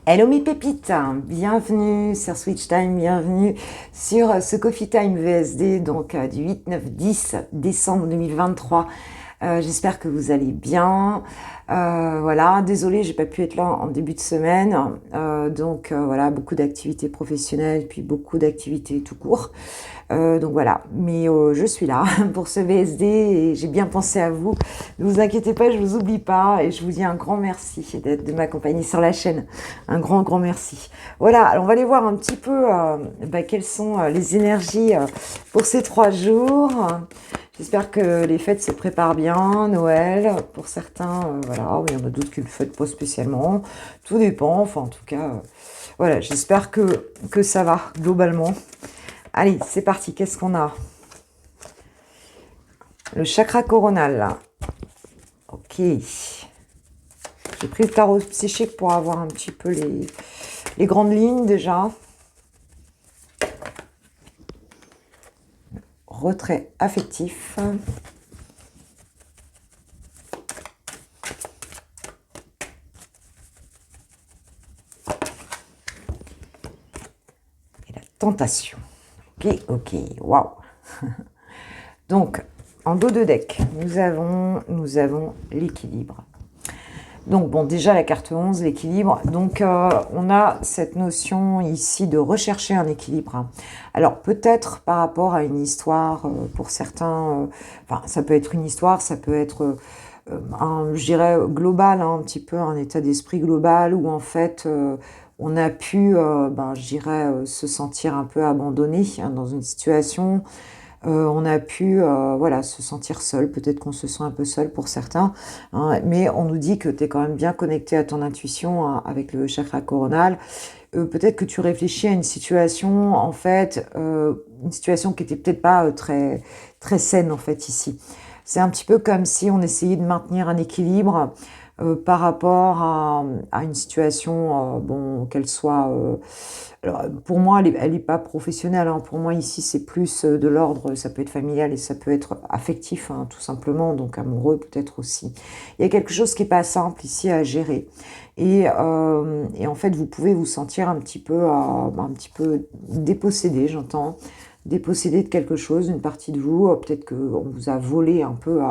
Hello mes pépites, bienvenue sur Switch Time, bienvenue sur ce Coffee Time VSD, donc du 8, 9, 10 décembre 2023. J'espère que vous allez bien. Voilà, désolée, j'ai pas pu être là en début de semaine. Voilà, beaucoup d'activités professionnelles, puis beaucoup d'activités tout court. Donc voilà, mais je suis là pour ce VSD et j'ai bien pensé à vous. Ne vous inquiétez pas, je vous oublie pas et je vous dis un grand merci de m'accompagner sur la chaîne. Un grand merci. Voilà, alors on va aller voir un petit peu quelles sont les énergies pour ces 3 jours. J'espère que les fêtes se préparent bien, Noël, pour certains, voilà, il y en a d'autres qui le fêtent pas spécialement. Tout dépend, enfin en tout cas, voilà, j'espère que ça va globalement. Allez, c'est parti, qu'est-ce qu'on a? Le chakra coronal, là. Ok. J'ai pris le tarot psychique pour avoir un petit peu les grandes lignes déjà. Retrait affectif. Et la tentation. Ok, waouh. Donc, en dos de deck, nous avons l'équilibre. Donc, bon, déjà, la carte 11, l'équilibre. Donc, on a cette notion ici de rechercher un équilibre. Alors, peut-être par rapport à une histoire, pour certains, ça peut être une histoire, ça peut être, je dirais, global, un petit peu un état d'esprit global où, en fait, on a pu, je dirais, se sentir un peu abandonné dans une situation. On a pu se sentir seul, peut-être qu'on se sent un peu seul pour certains, hein, mais on nous dit que tu es quand même bien connecté à ton intuition hein, avec le chakra coronal. Peut-être que tu réfléchis à une situation, en fait, une situation qui était peut-être pas très, très saine, en fait, ici. C'est un petit peu comme si on essayait de maintenir un équilibre par rapport à une situation, qu'elle soit... alors, pour moi, elle est pas professionnelle. Hein. Pour moi, ici, c'est plus de l'ordre, ça peut être familial et ça peut être affectif, hein, tout simplement, donc amoureux peut-être aussi. Il y a quelque chose qui est pas simple ici à gérer. Et en fait, vous pouvez vous sentir un petit peu dépossédé, j'entends, dépossédé de quelque chose, une partie de vous. Peut-être qu'on vous a volé un peu.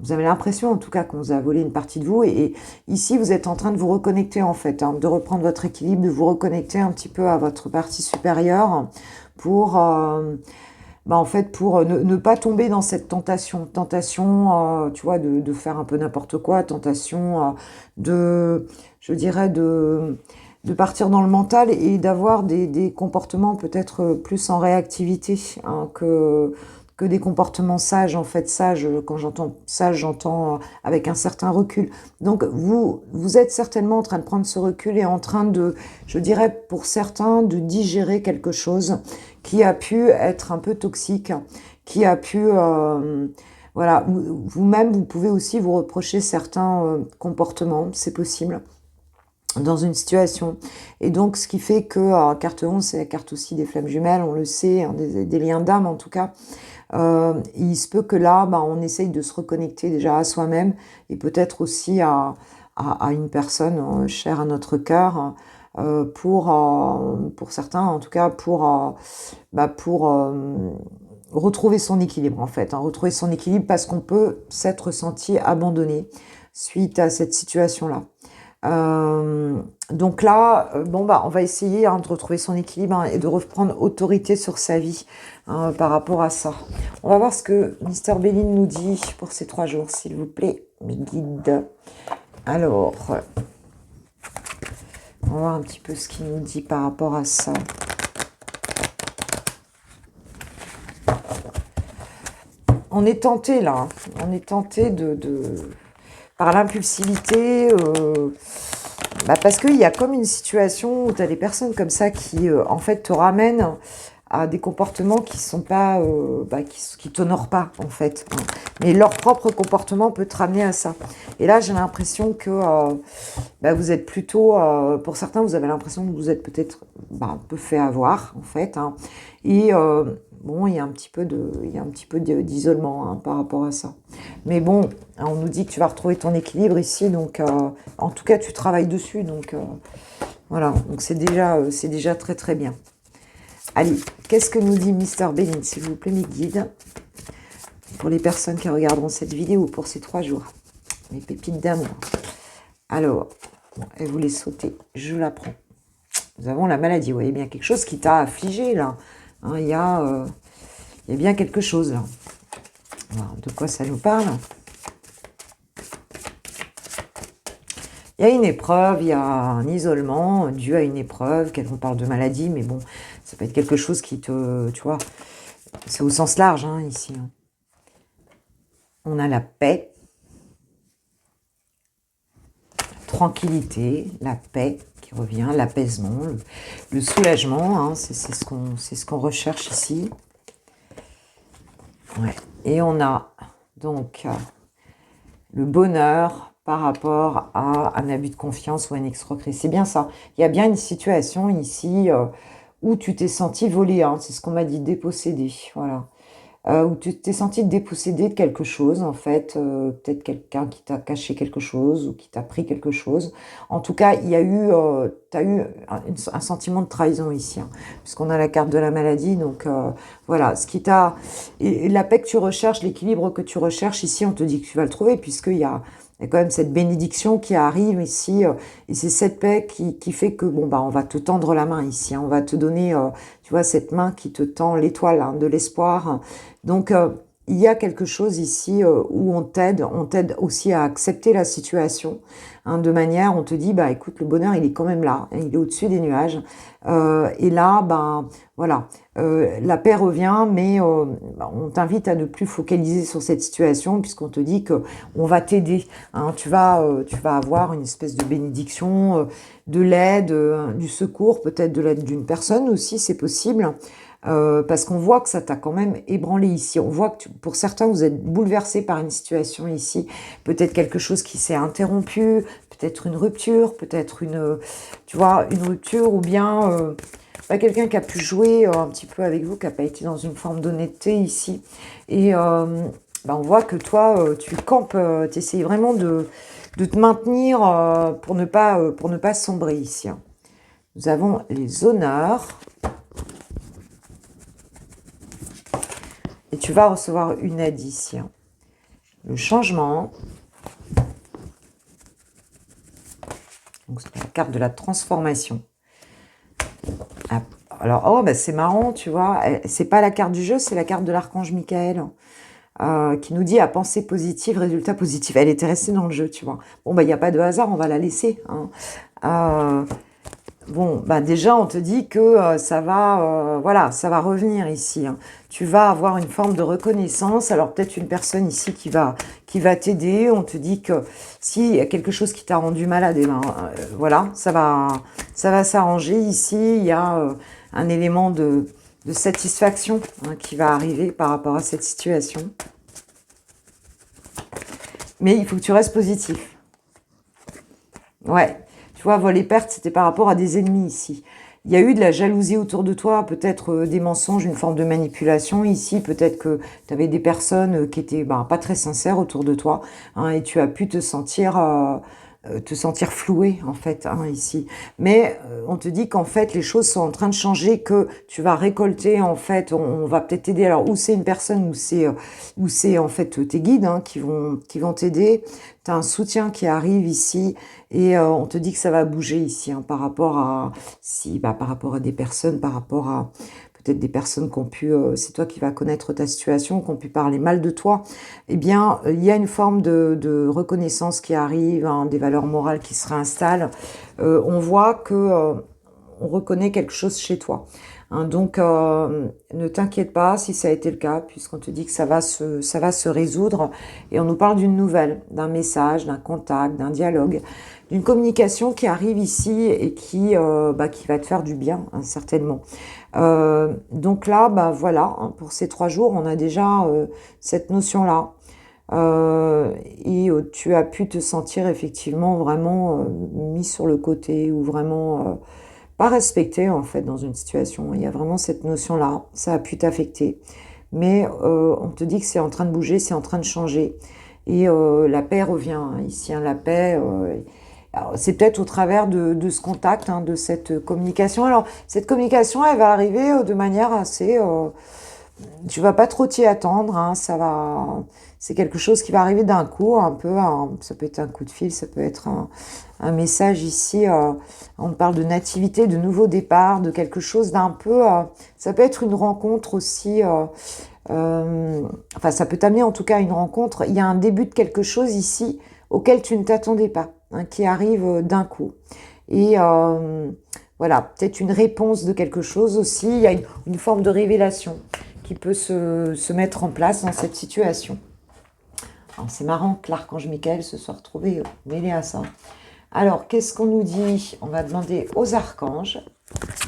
Vous avez l'impression, en tout cas, qu'on vous a volé une partie de vous. Et ici, vous êtes en train de vous reconnecter, en fait, hein, de reprendre votre équilibre, de vous reconnecter un petit peu à votre partie supérieure pour, en fait, pour ne pas tomber dans cette tentation. Tentation, tu vois, de faire un peu n'importe quoi. Tentation je dirais, de partir dans le mental et d'avoir des comportements peut-être plus en réactivité hein, que des comportements sages. En fait, sages, quand j'entends sage, j'entends avec un certain recul. Donc, vous êtes certainement en train de prendre ce recul et en train de, je dirais, pour certains, de digérer quelque chose qui a pu être un peu toxique, qui a pu... voilà, vous-même, vous pouvez aussi vous reprocher certains comportements, c'est possible dans une situation. Et donc, ce qui fait que carte 11, c'est la carte aussi des flammes jumelles, on le sait, hein, des liens d'âme en tout cas. Il se peut que là, on essaye de se reconnecter déjà à soi-même et peut-être aussi à une personne chère à notre cœur, pour certains, en tout cas, pour retrouver son équilibre, en fait. Hein, retrouver son équilibre parce qu'on peut s'être senti abandonné suite à cette situation-là. Donc là, on va essayer hein, de retrouver son équilibre hein, et de reprendre autorité sur sa vie hein, par rapport à ça. On va voir ce que Mister Béline nous dit pour ces 3 jours, s'il vous plaît, mes guides. Alors, on va voir un petit peu ce qu'il nous dit par rapport à ça. On est tenté là, on est tenté par l'impulsivité, parce qu'il y a comme une situation où tu as des personnes comme ça qui, en fait, te ramènent à des comportements qui sont pas, qui t'honorent pas, en fait. Mais leur propre comportement peut te ramener à ça. Et là, j'ai l'impression que vous êtes plutôt... pour certains, vous avez l'impression que vous êtes peut-être un peu fait avoir, en fait. Hein. Et bon, il y a un petit peu d'isolement par rapport à ça. Mais bon, on nous dit que tu vas retrouver ton équilibre ici. Donc, en tout cas, tu travailles dessus. Donc, voilà. Donc, c'est déjà très, très bien. Allez, qu'est-ce que nous dit Mister Béline, s'il vous plaît, mes guides, pour les personnes qui regarderont cette vidéo pour ces 3 jours. Mes pépites d'amour. Alors, elle voulait sauter, je la prends. Nous avons la maladie, vous voyez bien quelque chose qui t'a affligé, là. Hein, il y a bien quelque chose, là. Alors, de quoi ça nous parle? Il y a une épreuve, il y a un isolement dû à une épreuve, on parle de maladie, mais bon, ça peut être quelque chose qui te... Tu vois, c'est au sens large, hein, ici. Hein. On a la paix, la tranquillité, la paix qui revient, l'apaisement, le soulagement, hein, c'est ce qu'on recherche ici. Ouais. Et on a donc le bonheur par rapport à un abus de confiance ou à une escroquerie. C'est bien ça. Il y a bien une situation ici où tu t'es senti volé, hein, c'est ce qu'on m'a dit, dépossédé, voilà. Où tu t'es senti dépossédé de quelque chose, en fait, peut-être quelqu'un qui t'a caché quelque chose ou qui t'a pris quelque chose. En tout cas, il y a eu, tu as eu un sentiment de trahison ici, hein, puisqu'on a la carte de la maladie, donc voilà, ce qui t'a... Et la paix que tu recherches, l'équilibre que tu recherches, ici, on te dit que tu vas le trouver, puisqu'il y a quand même cette bénédiction qui arrive ici, et c'est cette paix qui fait que, bon, on va te tendre la main ici, hein, on va te donner, tu vois, cette main qui te tend l'étoile, hein, de l'espoir. Donc, il y a quelque chose ici où on t'aide aussi à accepter la situation, hein, de manière, on te dit, écoute, le bonheur, il est quand même là, hein, il est au-dessus des nuages, et là, voilà, la paix revient, mais on t'invite à ne plus focaliser sur cette situation, puisqu'on te dit que on va t'aider, hein, tu vas avoir une espèce de bénédiction, de l'aide, du secours, peut-être de l'aide d'une personne aussi, c'est possible. Parce qu'on voit que ça t'a quand même ébranlé ici. On voit que pour certains, vous êtes bouleversés par une situation ici. Peut-être quelque chose qui s'est interrompu, peut-être une rupture, peut-être une rupture, ou bien quelqu'un qui a pu jouer un petit peu avec vous, qui n'a pas été dans une forme d'honnêteté ici. Et on voit que toi, tu campes, tu essayes vraiment de te maintenir pour ne pas sombrer ici. Hein. Nous avons les honneurs. Et tu vas recevoir une aide ici. Hein. Le changement. Donc, c'est la carte de la transformation. Alors, c'est marrant, tu vois. C'est pas la carte du jeu, c'est la carte de l'archange Michael. Qui nous dit à penser positive, résultat positif. Elle était restée dans le jeu, tu vois. Bon, il n'y a pas de hasard, on va la laisser. Hein. Bon, déjà, on te dit que ça va revenir ici. Hein. Tu vas avoir une forme de reconnaissance. Alors, peut-être une personne ici qui va t'aider. On te dit que s'il y a quelque chose qui t'a rendu malade, voilà, ça va s'arranger. Ici, il y a un élément de satisfaction, hein, qui va arriver par rapport à cette situation. Mais il faut que tu restes positif. Ouais. Tu vois, vol et perte, c'était par rapport à des ennemis ici. Il y a eu de la jalousie autour de toi, peut-être des mensonges, une forme de manipulation ici. Peut-être que tu avais des personnes qui étaient pas très sincères autour de toi, hein, et tu as pu te sentir floué, en fait, hein, ici. Mais on te dit qu'en fait, les choses sont en train de changer, que tu vas récolter, en fait, on va peut-être t'aider. Alors, ou c'est une personne, ou c'est en fait tes guides, hein, qui vont t'aider. Tu as un soutien qui arrive ici, et on te dit que ça va bouger ici, hein, par rapport à des personnes, par rapport à peut-être des personnes qui ont pu, c'est toi qui vas connaître ta situation, qui ont pu parler mal de toi. Eh bien, il y a une forme de reconnaissance qui arrive, hein, des valeurs morales qui se réinstallent. On voit que on reconnaît quelque chose chez toi. Hein, donc, ne t'inquiète pas si ça a été le cas, puisqu'on te dit que ça va se résoudre. Et on nous parle d'une nouvelle, d'un message, d'un contact, d'un dialogue, d'une communication qui arrive ici et qui va te faire du bien, hein, certainement. Donc là, voilà, hein, pour ces 3 jours, on a déjà cette notion-là. et tu as pu te sentir effectivement vraiment mis sur le côté ou vraiment pas respecté en fait dans une situation. Il y a vraiment cette notion-là, ça a pu t'affecter. Mais on te dit que c'est en train de bouger, c'est en train de changer. Et la paix revient hein, ici, hein, la paix. C'est peut-être au travers de ce contact, hein, de cette communication. Alors, cette communication, elle va arriver de manière assez... tu vas pas trop t'y attendre, hein, ça va... C'est quelque chose qui va arriver d'un coup, un peu, ça peut être un coup de fil, ça peut être un message ici, on parle de nativité, de nouveau départ, de quelque chose d'un peu, ça peut être une rencontre aussi, enfin ça peut t'amener en tout cas à une rencontre, il y a un début de quelque chose ici auquel tu ne t'attendais pas, hein, qui arrive d'un coup. Et voilà, peut-être une réponse de quelque chose aussi, il y a une forme de révélation qui peut se mettre en place dans cette situation. C'est marrant que l'archange Michael se soit retrouvé mêlé à ça. Alors, qu'est-ce qu'on nous dit? On va demander aux archanges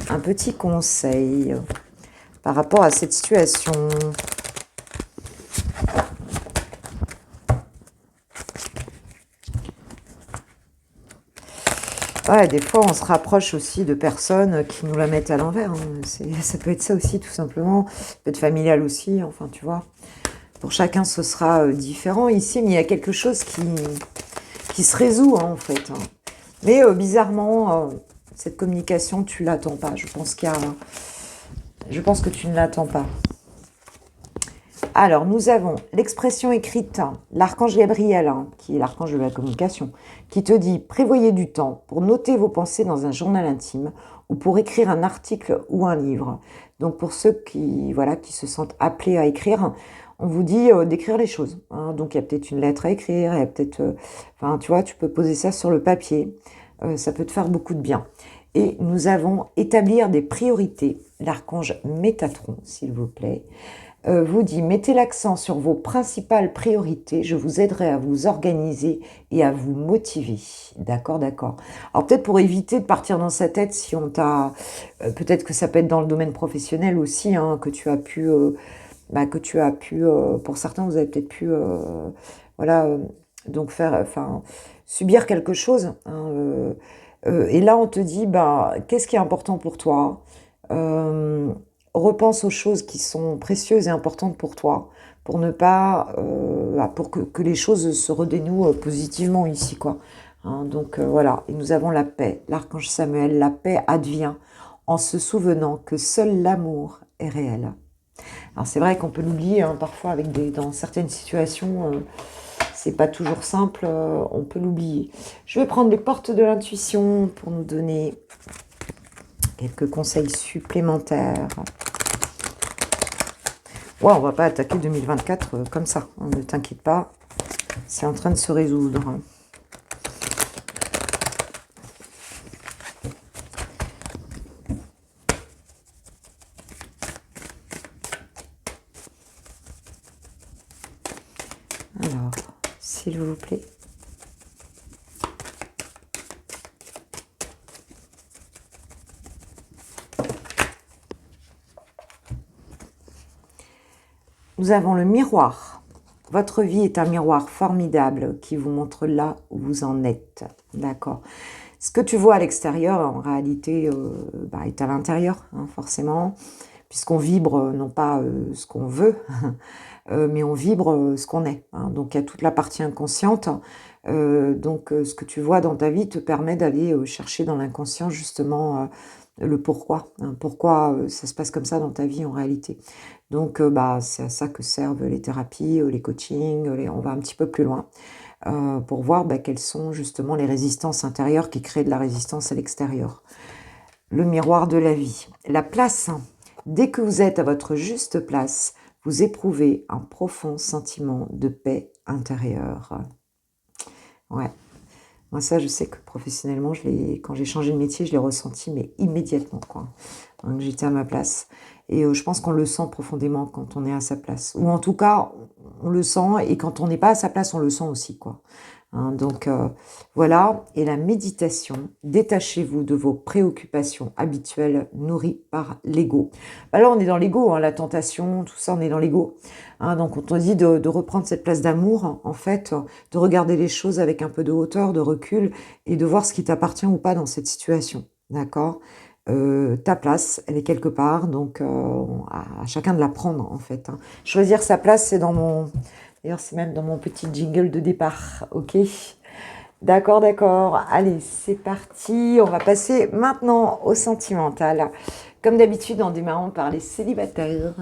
un petit conseil par rapport à cette situation. Ouais, des fois, on se rapproche aussi de personnes qui nous la mettent à l'envers. Hein. Ça peut être ça aussi, tout simplement. Ça peut être familial aussi, enfin, tu vois. Pour chacun, ce sera différent ici, mais il y a quelque chose qui se résout, hein, en fait. Hein. Mais bizarrement, cette communication, tu l'attends pas. Je pense que tu ne l'attends pas. Alors, nous avons l'expression écrite, hein, l'archange Gabriel, hein, qui est l'archange de la communication, qui te dit « Prévoyez du temps pour noter vos pensées dans un journal intime ou pour écrire un article ou un livre. » Donc, pour ceux qui se sentent appelés à écrire, on vous dit d'écrire les choses. Hein. Donc, il y a peut-être une lettre à écrire, il y a peut-être... Enfin, tu vois, tu peux poser ça sur le papier. Ça peut te faire beaucoup de bien. Et nous avons établir des priorités. L'archange Métatron, s'il vous plaît, vous dit « Mettez l'accent sur vos principales priorités. Je vous aiderai à vous organiser et à vous motiver. » D'accord, d'accord. Alors, peut-être pour éviter de partir dans sa tête, si on t'a... peut-être que ça peut être dans le domaine professionnel aussi, hein, que tu as pu... pour certains, vous avez peut-être pu, voilà, donc subir quelque chose. Hein, et là, on te dit, qu'est-ce qui est important pour toi? Repense aux choses qui sont précieuses et importantes pour toi, pour ne pas, pour que les choses se redénouent positivement ici, quoi. Hein, donc voilà, et nous avons la paix. L'archange Samuel, la paix advient en se souvenant que seul l'amour est réel. Alors c'est vrai qu'on peut l'oublier hein, parfois dans certaines situations, c'est pas toujours simple, on peut l'oublier. Je vais prendre les portes de l'intuition pour nous donner quelques conseils supplémentaires. Ouais, on va pas attaquer 2024 comme ça, hein, ne t'inquiète pas, c'est en train de se résoudre. Alors, s'il vous plaît. Nous avons le miroir. Votre vie est un miroir formidable qui vous montre là où vous en êtes. D'accord. Ce que tu vois à l'extérieur, en réalité, est à l'intérieur, hein, forcément, puisqu'on vibre non pas ce qu'on veut, mais on vibre ce qu'on est. Hein. Donc, il y a toute la partie inconsciente. Donc, ce que tu vois dans ta vie te permet d'aller chercher dans l'inconscient, justement, le pourquoi. Hein, pourquoi ça se passe comme ça dans ta vie, en réalité. Donc, c'est à ça que servent les thérapies, les coachings, on va un petit peu plus loin. Pour voir quelles sont justement les résistances intérieures qui créent de la résistance à l'extérieur. Le miroir de la vie. La place, dès que vous êtes à votre juste place, vous éprouvez un profond sentiment de paix intérieure. Ouais. Moi, ça, je sais que professionnellement, quand j'ai changé de métier, je l'ai ressenti, mais immédiatement, quoi. Donc, j'étais à ma place. Et je pense qu'on le sent profondément quand on est à sa place. Ou en tout cas, on le sent, et quand on n'est pas à sa place, on le sent aussi, quoi. hein. Donc, voilà. Et la méditation, détachez-vous de vos préoccupations habituelles nourries par l'ego. Là, on est dans l'ego, hein, la tentation, tout ça, on est dans l'ego. Hein, donc, on te dit de reprendre cette place d'amour, en fait, de regarder les choses avec un peu de hauteur, de recul, et de voir ce qui t'appartient ou pas dans cette situation. D'accord? Ta place, elle est quelque part, donc à chacun de la prendre, en fait. Hein. Choisir sa place, c'est dans mon... D'ailleurs, c'est même dans mon petit jingle de départ, ok? D'accord, d'accord. Allez, c'est parti. On va passer maintenant au sentimental. Comme d'habitude, en démarrant par les célibataires.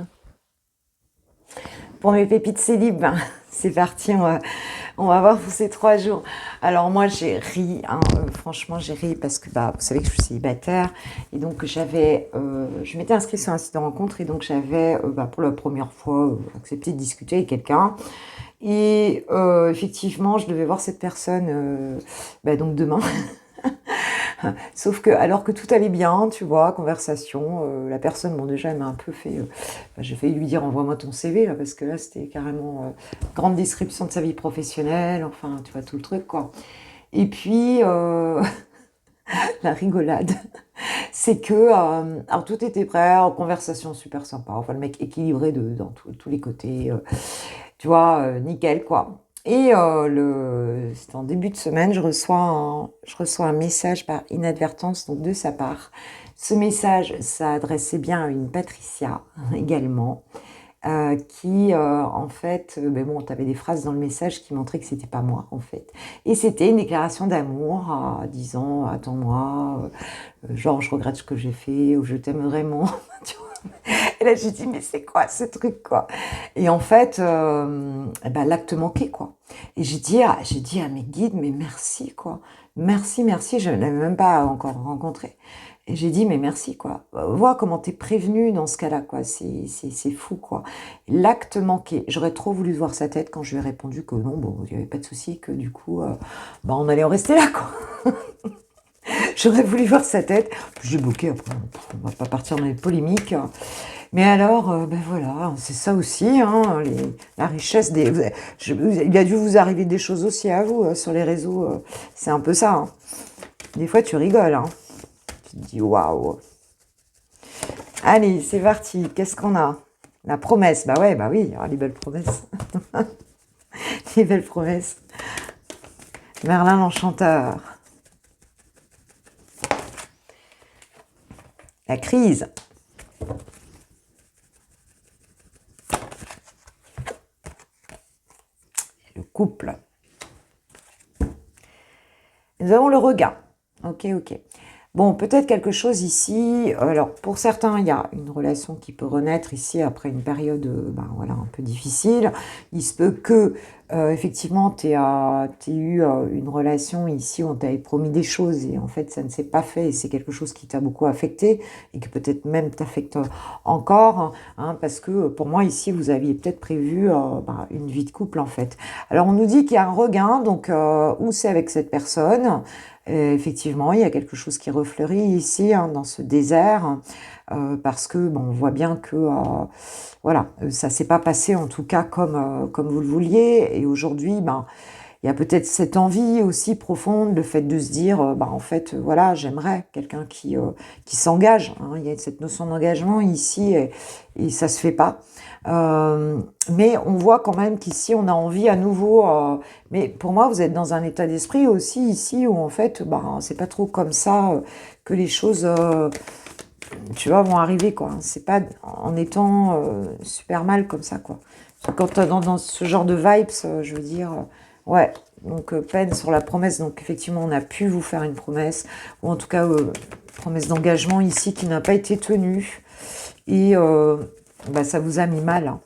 Pour mes pépites célib, c'est parti, on va voir pour ces 3 jours. Alors moi, j'ai ri, hein, franchement, j'ai ri parce que vous savez que je suis célibataire. Et donc, je m'étais inscrite sur un site de rencontre et donc j'avais, pour la première fois, accepté de discuter avec quelqu'un. Et effectivement, je devais voir cette personne donc demain. Sauf que, alors que tout allait bien, tu vois, conversation, la personne, bon, déjà, elle m'a un peu fait... j'ai failli lui dire, envoie-moi ton CV, là, parce que là, c'était carrément grande description de sa vie professionnelle, enfin, tu vois, tout le truc, quoi. Et puis, la rigolade, c'est que, alors, tout était prêt, conversation super sympa, enfin, le mec équilibré dans tous les côtés, tu vois, nickel, quoi. Et c'était en début de semaine, je reçois un message par inadvertance, donc de sa part. Ce message s'adressait bien à une Patricia également, qui en fait, t'avais des phrases dans le message qui montraient que c'était pas moi en fait. Et c'était une déclaration d'amour disant attends-moi, genre je regrette ce que j'ai fait ou je t'aime vraiment. Tu vois. Et là j'ai dit mais c'est quoi ce truc quoi. Et en fait l'acte manqué quoi. Et j'ai dit à mes guides mais merci quoi. Merci, je ne l'avais même pas encore rencontré. Et j'ai dit, mais merci, quoi. Vois comment t'es prévenu dans ce cas-là, quoi. C'est fou, quoi. L'acte manqué. J'aurais trop voulu voir sa tête quand je lui ai répondu que non, bon, il n'y avait pas de souci, que du coup, on allait en rester là, quoi. J'aurais voulu voir sa tête. J'ai bloqué, après, on va pas partir dans les polémiques. Mais alors, voilà, c'est ça aussi, hein, la richesse des... il a dû vous arriver des choses aussi à vous, sur les réseaux. C'est un peu ça, hein. Des fois, tu rigoles, hein. Tu te dis, waouh. Allez, c'est parti. Qu'est-ce qu'on a? La promesse. Bah oui, les belles promesses. Les belles promesses. Merlin l'enchanteur. La crise. Le couple. Nous avons le regain. Ok. Bon, peut-être quelque chose ici. Alors, pour certains, il y a une relation qui peut renaître ici après une période un peu difficile. Il se peut que, effectivement, tu aies eu une relation ici où on t'avait promis des choses et en fait, ça ne s'est pas fait et c'est quelque chose qui t'a beaucoup affecté et qui peut-être même t'affecte encore. Hein, parce que pour moi, ici, vous aviez peut-être prévu une vie de couple, en fait. Alors, on nous dit qu'il y a un regain, donc où c'est avec cette personne. Effectivement, il y a quelque chose qui refleurit ici, hein, dans ce désert, parce que on voit bien que ça s'est pas passé en tout cas comme vous le vouliez. Et aujourd'hui, il y a peut-être cette envie aussi profonde, le fait de se dire, en fait, voilà, j'aimerais quelqu'un qui s'engage. Hein, il y a cette notion d'engagement ici et ça se fait pas. Mais on voit quand même qu'ici, on a envie à nouveau. Mais pour moi, vous êtes dans un état d'esprit aussi ici où en fait, c'est pas trop comme ça que les choses, tu vois, vont arriver quoi. C'est pas en étant super mal comme ça quoi. Quand t'es dans ce genre de vibes, je veux dire, ouais. Donc peine sur la promesse. Donc effectivement, on a pu vous faire une promesse ou en tout cas promesse d'engagement ici qui n'a pas été tenue et ça vous a mis mal. Hein.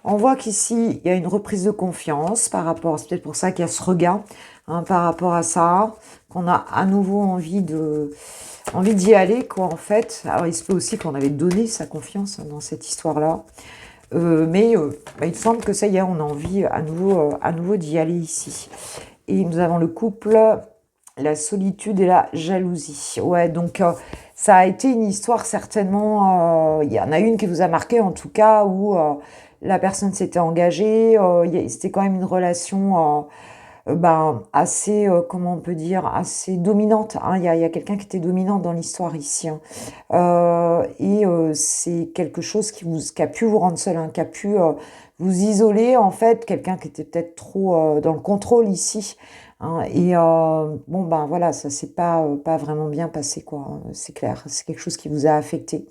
On voit qu'ici, il y a une reprise de confiance par rapport, c'est peut-être pour ça qu'il y a ce regain, hein, par rapport à ça, qu'on a à nouveau envie d'y aller, quoi, en fait. Alors, il se peut aussi qu'on avait donné sa confiance dans cette histoire-là. Mais il semble que ça y est, on a envie à nouveau d'y aller ici. Et nous avons le couple, la solitude et la jalousie. Ouais, donc ça a été une histoire certainement, il y en a une qui vous a marqué en tout cas, où la personne s'était engagée, c'était quand même une relation assez, comment on peut dire, assez dominante, hein. Il y a quelqu'un qui était dominant dans l'histoire ici, hein. C'est quelque chose qui a pu vous rendre seul, hein, qui a pu vous isoler, en fait, quelqu'un qui était peut-être trop dans le contrôle ici, hein. Bon, ben voilà, ça s'est pas vraiment bien passé, quoi, hein, c'est clair. C'est quelque chose qui vous a affecté.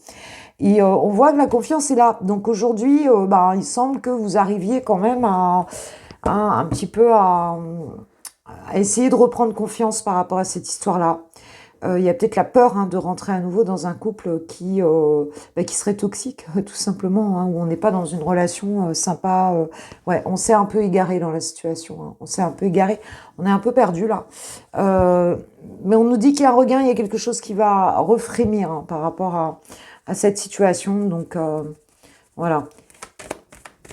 On voit que la confiance est là. Donc aujourd'hui, il semble que vous arriviez quand même un petit peu à essayer de reprendre confiance par rapport à cette histoire-là. Il y a peut-être la peur, hein, de rentrer à nouveau dans un couple qui serait toxique, tout simplement, hein, où on n'est pas dans une relation sympa. Ouais, on s'est un peu égaré dans la situation, hein. On s'est un peu égaré, on est un peu perdu là. Euh, mais on nous dit qu'il y a un regain, il y a quelque chose qui va refrémir, hein, par rapport à cette situation. Donc voilà.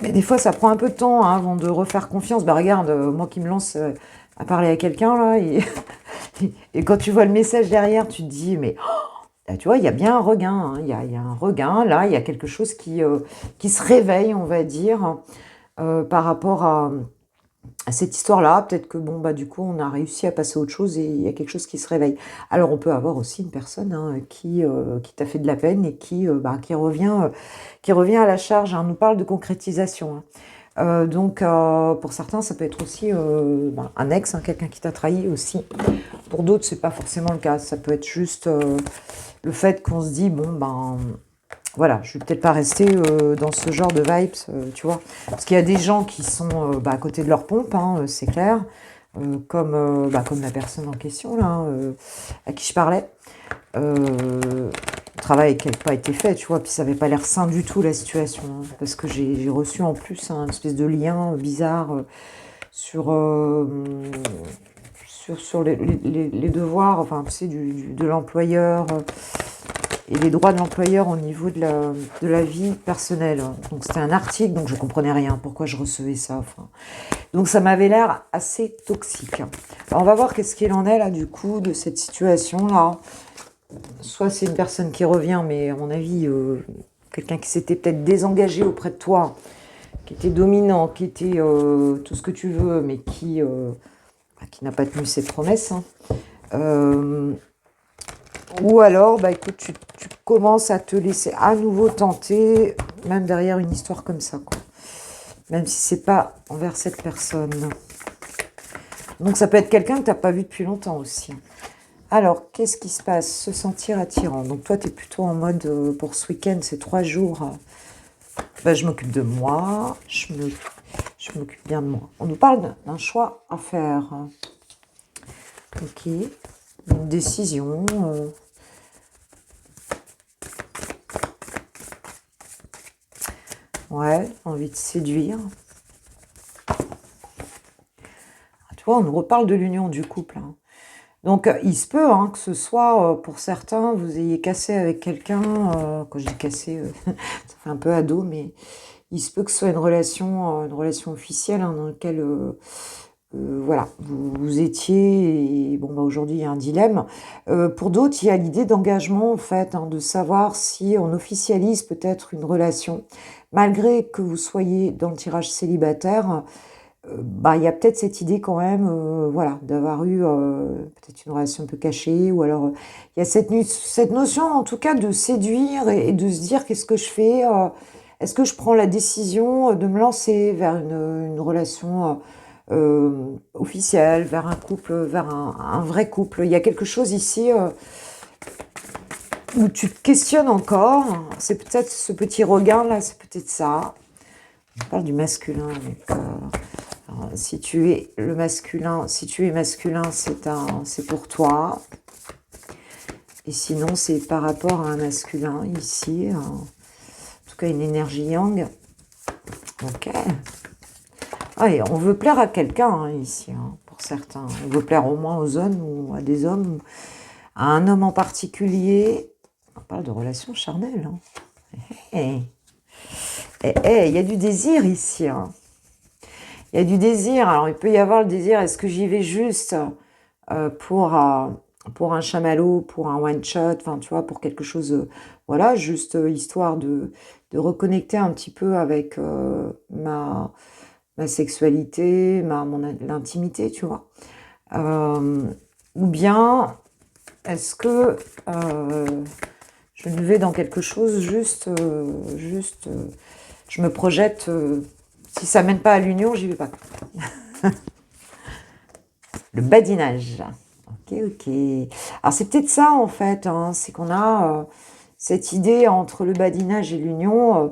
Mais des fois, ça prend un peu de temps, hein, avant de refaire confiance. Bah regarde, moi qui me lance à parler à quelqu'un là, et quand tu vois le message derrière, tu te dis, mais là, tu vois, il y a bien un regain, hein. Il y a un regain, là, il y a quelque chose qui se réveille, on va dire, par rapport à cette histoire-là. Peut-être que, bon, bah, du coup, on a réussi à passer à autre chose et il y a quelque chose qui se réveille. Alors, on peut avoir aussi une personne, hein, qui t'a fait de la peine et qui revient à la charge, hein. On nous parle de concrétisation, hein. Pour certains, ça peut être aussi un ex, hein, quelqu'un qui t'a trahi aussi. Pour d'autres, c'est pas forcément le cas. Ça peut être juste le fait qu'on se dit, bon, voilà, je vais peut-être pas rester dans ce genre de vibes, tu vois. Parce qu'il y a des gens qui sont à côté de leur pompe, hein, c'est clair. Comme la personne en question, là, à qui je parlais. Le travail qui n'a pas été fait, tu vois, puis ça n'avait pas l'air sain du tout, la situation, hein, parce que j'ai reçu en plus un espèce de lien bizarre sur, sur les devoirs, enfin, tu sais, de l'employeur, et les droits de l'employeur au niveau de la vie personnelle. Donc c'était un article, donc je comprenais rien, pourquoi je recevais ça. Enfin. Donc ça m'avait l'air assez toxique. Alors on va voir qu'est-ce qu'il en est là du coup de cette situation-là. Soit c'est une personne qui revient, mais à mon avis, quelqu'un qui s'était peut-être désengagé auprès de toi, qui était dominant, qui était tout ce que tu veux, mais qui n'a pas tenu ses promesses, hein. Euh, ou alors, écoute, tu commences à te laisser à nouveau tenter, même derrière une histoire comme ça, quoi. Même si c'est pas envers cette personne. Donc ça peut être quelqu'un que tu n'as pas vu depuis longtemps aussi. Alors, qu'est-ce qui se passe? Se sentir attirant. Donc toi, tu es plutôt en mode, pour ce week-end, c'est 3 jours. Je m'occupe de moi, je m'occupe bien de moi. On nous parle d'un choix à faire. Ok, une décision. Ouais, envie de séduire. Tu vois, on nous reparle de l'union du couple, hein. Donc, il se peut, hein, que ce soit, pour certains, vous ayez cassé avec quelqu'un. Quand je dis cassé, ça fait un peu ado, mais il se peut que ce soit une relation officielle, hein, dans laquelle, voilà, vous étiez, et bon, aujourd'hui, il y a un dilemme. Pour d'autres, il y a l'idée d'engagement, en fait, hein, de savoir si on officialise peut-être une relation, malgré que vous soyez dans le tirage célibataire. Il y a peut-être cette idée quand même, voilà, d'avoir eu peut-être une relation un peu cachée, ou alors il y a cette notion en tout cas de séduire et de se dire qu'est-ce que je fais, est-ce que je prends la décision de me lancer vers une relation officielle, vers un couple, vers un vrai couple. Il y a quelque chose ici où tu te questionnes encore, c'est peut-être ce petit regard là, c'est peut-être ça. On parle du masculin, donc... Alors, si tu es le masculin, si tu es masculin, c'est pour toi. Et sinon, c'est par rapport à un masculin ici. En tout cas, une énergie yang. Ok. Ah, et on veut plaire à quelqu'un, hein, ici, hein, pour certains. On veut plaire au moins aux hommes ou à des hommes, à un homme en particulier. On parle de relations charnelles, hein. Il y a du désir ici, hein. Il y a du désir. Alors, il peut y avoir le désir, est-ce que j'y vais juste pour un chamallow, pour un one-shot, enfin, tu vois, pour quelque chose, voilà, juste histoire de reconnecter un petit peu avec ma sexualité, l'intimité, tu vois. Ou bien, est-ce que je ne vais dans quelque chose je me projette, si ça mène pas à l'union, j'y vais pas. Le badinage. Ok, ok. Alors c'est peut-être ça en fait, hein, c'est qu'on a cette idée entre le badinage et l'union.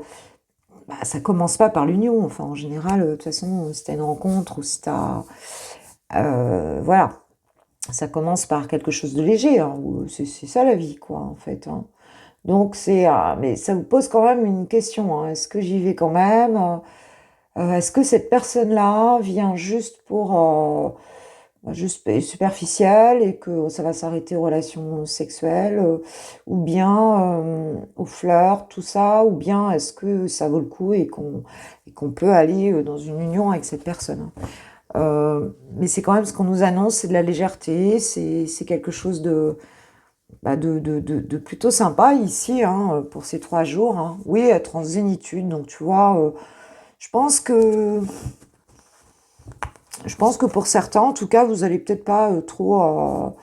Bah, ça commence pas par l'union. Enfin, en général, de toute façon, si t'as une rencontre ou si t'as... voilà. Ça commence par quelque chose de léger. Hein, c'est ça la vie, quoi, en fait. Hein. Donc, mais ça vous pose quand même une question. Hein. Est-ce que j'y vais quand même est-ce que cette personne-là vient juste pour... juste superficielle et que ça va s'arrêter aux relations sexuelles ou bien aux fleurs, tout ça, ou bien est-ce que ça vaut le coup et qu'on peut aller dans une union avec cette personne. Mais c'est quand même ce qu'on nous annonce, c'est de la légèreté, c'est quelque chose de plutôt sympa ici hein, pour ces 3 jours. Hein. Oui, être en zénitude, donc tu vois, je pense que pour certains, en tout cas, vous allez peut-être pas trop...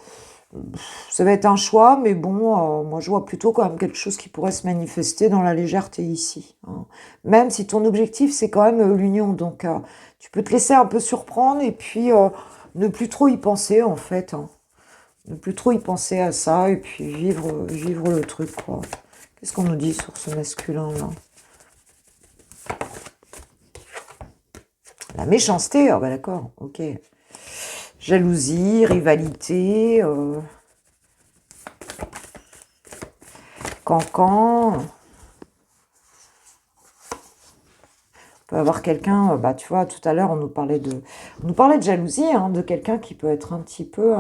ça va être un choix, mais bon, moi je vois plutôt quand même quelque chose qui pourrait se manifester dans la légèreté ici. Hein. Même si ton objectif, c'est quand même l'union. Donc, tu peux te laisser un peu surprendre et puis ne plus trop y penser, en fait. Hein. Ne plus trop y penser à ça et puis vivre le truc, quoi. Qu'est-ce qu'on nous dit sur ce masculin-là? La méchanceté, ah bah d'accord, ok. Jalousie, rivalité, cancan. On peut avoir quelqu'un, bah tu vois, tout à l'heure on nous parlait de jalousie, hein, de quelqu'un qui peut être un petit peu,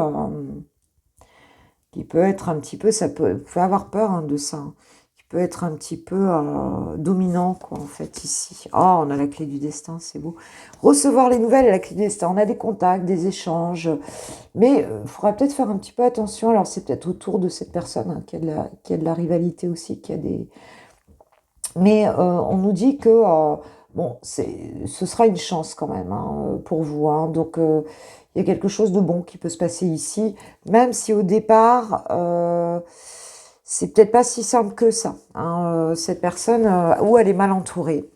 ça peut avoir peur hein, de ça. Hein. Peut être un petit peu dominant, quoi, en fait, ici. Oh, on a la clé du destin, c'est beau. Recevoir les nouvelles, la clé du destin. On a des contacts, des échanges. Mais il faudra peut-être faire un petit peu attention. Alors, c'est peut-être autour de cette personne hein, qui a de la rivalité aussi, qui a des... Mais on nous dit que, bon, ce sera une chance quand même hein, pour vous. Hein. Donc, il y a quelque chose de bon qui peut se passer ici, même si au départ... c'est peut-être pas si simple que ça. Hein. Cette personne, ou elle est mal entourée.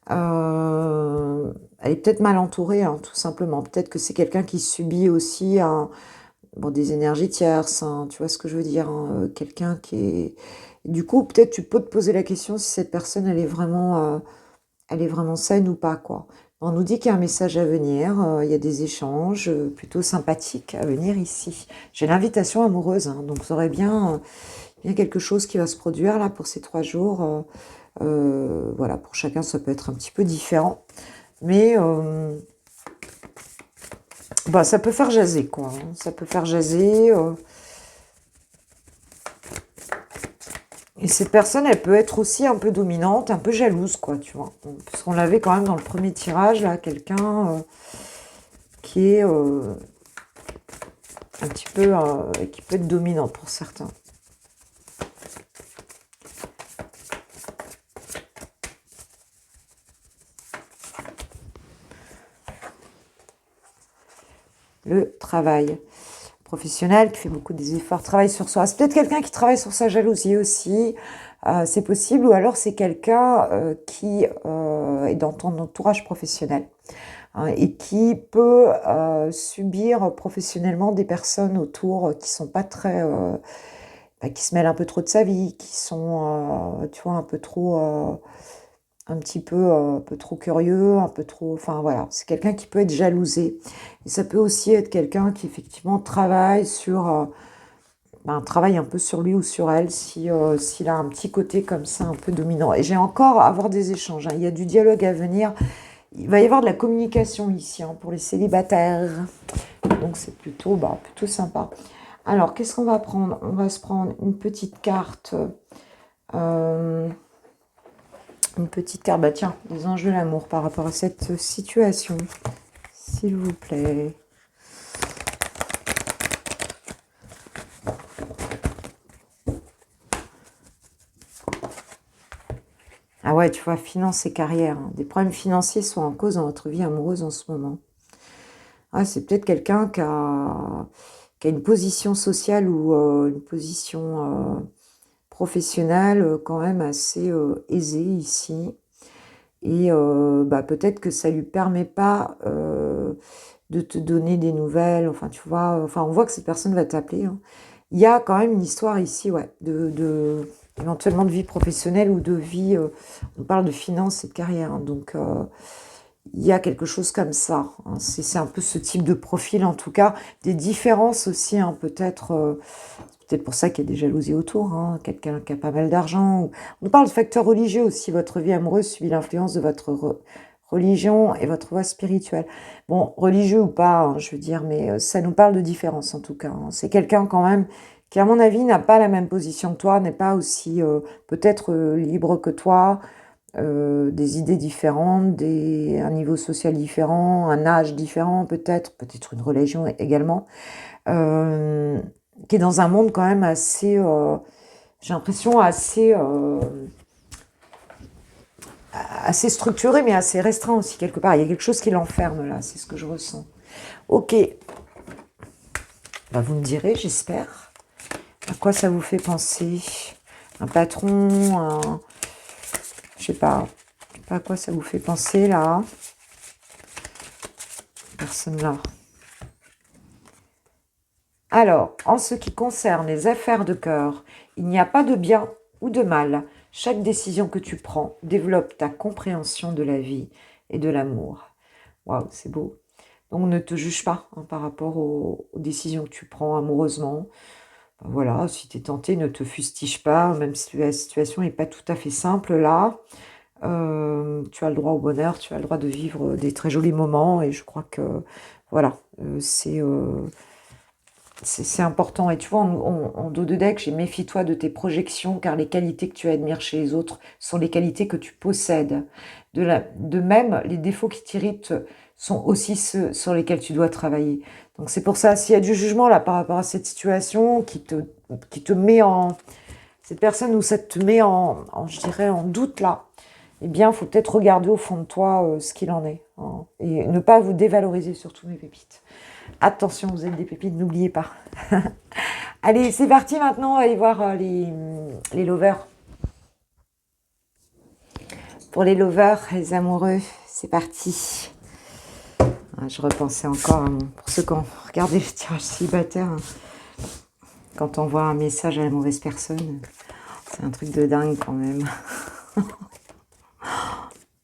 Elle est peut-être mal entourée, hein, tout simplement. Peut-être que c'est quelqu'un qui subit aussi des énergies tierces. Hein, tu vois ce que je veux dire hein, quelqu'un qui est... Du coup, peut-être tu peux te poser la question si cette personne, elle est vraiment saine ou pas, quoi. On nous dit qu'il y a un message à venir, il y a des échanges plutôt sympathiques à venir ici. J'ai l'invitation amoureuse, hein, donc vous aurez bien... Il y a quelque chose qui va se produire là pour ces 3 jours. Voilà, pour chacun, ça peut être un petit peu différent. Mais ça peut faire jaser, quoi. Hein. Ça peut faire jaser. Et cette personne, elle peut être aussi un peu dominante, un peu jalouse, quoi, tu vois. Parce qu'on l'avait quand même dans le premier tirage, là, quelqu'un qui est un petit peu... qui peut être dominant pour certains. Le travail professionnel, qui fait beaucoup des efforts, travaille sur soi. C'est peut-être quelqu'un qui travaille sur sa jalousie aussi, c'est possible, ou alors c'est quelqu'un qui est dans ton entourage professionnel hein, et qui peut subir professionnellement des personnes autour qui sont pas très... qui se mêlent un peu trop de sa vie, qui sont, tu vois, un peu trop... un peu trop curieux, un peu trop... Enfin, voilà, c'est quelqu'un qui peut être jalousé. Et ça peut aussi être quelqu'un qui, effectivement, travaille travaille un peu sur lui ou sur elle, s'il a un petit côté comme ça, un peu dominant. Et j'ai encore à avoir des échanges. Hein. Il y a du dialogue à venir. Il va y avoir de la communication ici, hein, pour les célibataires. Donc, c'est plutôt sympa. Alors, qu'est-ce qu'on va prendre? On va se prendre une petite carte... une petite carte, tiens, des anges de l'amour par rapport à cette situation, s'il vous plaît. Ah ouais, tu vois, finances et carrière. Hein. Des problèmes financiers sont en cause dans votre vie amoureuse en ce moment. Ah, c'est peut-être quelqu'un qui a une position sociale ou une position professionnelle quand même assez aisée ici. Et bah, peut-être que ça lui permet pas de te donner des nouvelles. Enfin, tu vois, enfin, on voit que cette personne va t'appeler. Hein. Il y a quand même une histoire ici, ouais, éventuellement de vie professionnelle ou de vie. On parle de finances et de carrière. Hein, donc, il y a quelque chose comme ça. Hein. C'est un peu ce type de profil, en tout cas. Des différences aussi, hein, peut-être. C'est peut-être pour ça qu'il y a des jalousies autour. Hein. Quelqu'un qui a pas mal d'argent. On parle de facteurs religieux aussi. Votre vie amoureuse subit l'influence de votre religion et votre voie spirituelle. Bon, religieux ou pas, hein, je veux dire, mais ça nous parle de différence en tout cas. Hein. C'est quelqu'un quand même qui, à mon avis, n'a pas la même position que toi, n'est pas aussi peut-être libre que toi, des idées différentes, un niveau social différent, un âge différent peut-être une religion également, euh, qui est dans un monde quand même assez, j'ai l'impression, assez structuré, mais assez restreint aussi quelque part. Il y a quelque chose qui l'enferme là, c'est ce que je ressens. Ok, bah, vous me direz, j'espère. À quoi ça vous fait penser? Un patron, je sais pas à quoi ça vous fait penser là. Personne là. Alors, en ce qui concerne les affaires de cœur, il n'y a pas de bien ou de mal. Chaque décision que tu prends développe ta compréhension de la vie et de l'amour. Waouh, c'est beau. Donc, ne te juge pas hein, par rapport aux décisions que tu prends amoureusement. Ben voilà, si tu es tenté, ne te fustige pas, même si la situation n'est pas tout à fait simple là. Tu as le droit au bonheur, tu as le droit de vivre des très jolis moments et je crois que voilà, c'est important. Et tu vois, en dos de deck, j'ai méfie-toi de tes projections, car les qualités que tu admires chez les autres sont les qualités que tu possèdes. De même, les défauts qui t'irritent sont aussi ceux sur lesquels tu dois travailler. Donc c'est pour ça, s'il y a du jugement là par rapport à cette situation qui te met en... Cette personne où ça te met je dirais, en doute là, eh bien, il faut peut-être regarder au fond de toi ce qu'il en est. Hein, et ne pas vous dévaloriser surtout mes pépites. Attention, vous êtes des pépites, n'oubliez pas. Allez, c'est parti maintenant, allez voir les lovers. Pour les lovers, les amoureux, c'est parti. Ah, je repensais encore, pour ceux qui ont regardé le tirage célibataire, hein, quand on voit un message à la mauvaise personne, c'est un truc de dingue quand même.